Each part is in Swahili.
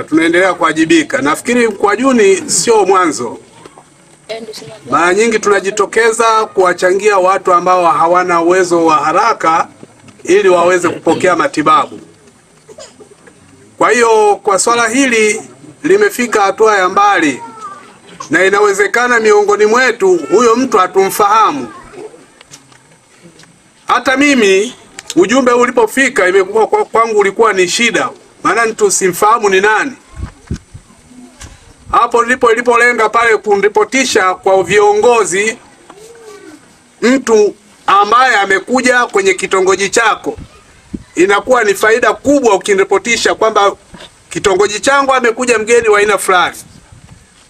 tunaendelea kuwajibika. Nafikiri Mkwajuni sio mwanzo. Mara nyingi tunajitokeza kuwachangia watu ambao hawana uwezo wa haraka ili waweze kupokea matibabu. Kwa hiyo kwa swala hili limefika hatua ya mbali, na inawezekana miongoni mwetu huyo mtu hatumfahamu. Hata mimi ujumbe ulipofika imekuwa kwangu ulikuwa ni shida, maana mtu simfahamu ni nani. Hapo ilipolenga pale kuniripotisha kwa viongozi mtu ambaye amekuja kwenye kitongoji chako, inakuwa ni faida kubwa ukinipotisha kwamba kitongoji changu amekuja mgeni wa aina fulani,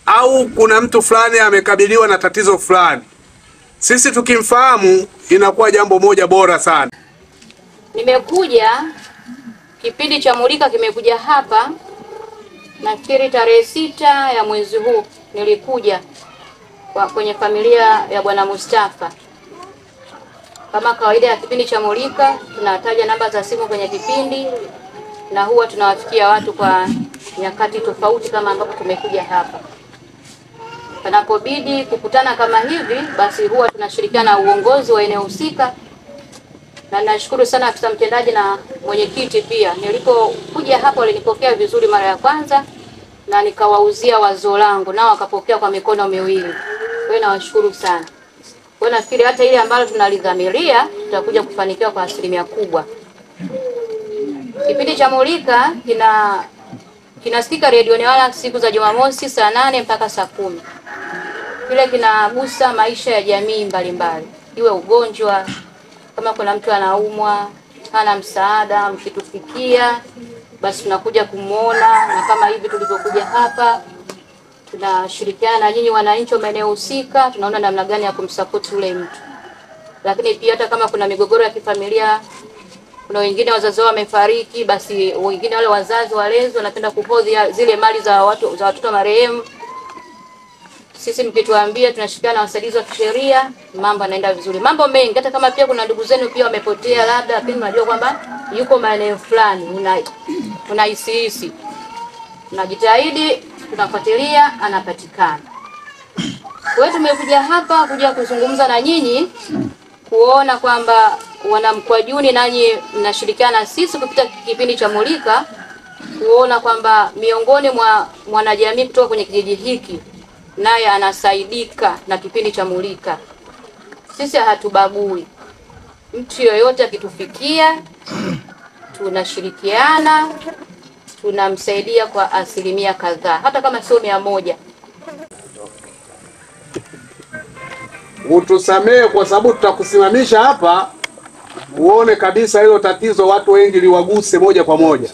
au kuna mtu fulani amekabiliwa na tatizo fulani. Sisi tukimfahamu inakuwa jambo moja bora sana. Nimekuja kipindi cha Mulika kimekuja hapa, nafikiri tarehe 6 ya mwezi huu nilikuja kwenye familia ya Bwana Mustafa. Kama kawaida ya kipindi cha Mulika tunataja namba za simu kwenye kipindi, na huwa tunawafikia watu kwa nyakati tofauti kama ambapo tumekuja hapa. Panapobidi kukutana kama hivi, basi huwa tunashirikiana na uongozi wa eneo husika, na nashukuru sana afisa mtendaji na mwenyekiti pia. Nilipokuja hapa walinipokea vizuri mara ya kwanza, na nikawauzia wazo langu nao wakapokea kwa mikono miwili. Kwa hiyo nawashukuru sana. Kwa hiyo nafikiri hata ile ambalo tunalidhamiria tutakuja kufanikiwa kwa asilimia kubwa. Kipindi cha Mulika kinasikika Radio Newala siku za Jumamosi saa 8 mpaka saa 10. Kile kinagusa maisha ya jamii mbalimbali. Iwe ugonjwa, kama kuna mtu anaumwa, hana msaada, mkitufikia basi tunakuja kumuona, na kama hivi tulivyokuja hapa tunashirikiana na nyinyi wananchi wa maeneo husika, tunaona namna gani ya kumsupport yule mtu. Lakini pia hata kama kuna migogoro ya kifamilia, kuna wengine wazazi wao wamefariki, basi wengine wale wazazi walezi wanapenda kuhodhi zile mali za watoto marehemu. Sisi mkituambia tunashirikiana na wasaidizi wa kisheria, mambo yanaenda vizuri. Mambo mengi, hata kama pia kuna ndugu zenu pia wamepotea labda, pia unajua kwamba yuko maeneo fulani, unahisi. Tunajitahidi, tunafuatilia, anapatikana. Kwa hiyo tumekuja hapa kuja kuzungumza na nyinyi, kuona kwamba wana Mkwajuni nanyi mnashirikiana na sisi kupita kipindi cha Mulika, kuona kwamba miongoni mwa wanajamii kutoka kwenye kijiji hiki naye anasaidika na kipindi cha Mulika. Sisi hatubagui. Mtu yoyote akitufikia tunashirikiana, tunamsaidia kwa asilimia kadhaa, hata kama sio 100. Utusamee kwa sababu tutakusimamisha hapa uone kabisa hilo tatizo watu wengi liwaguse moja kwa moja.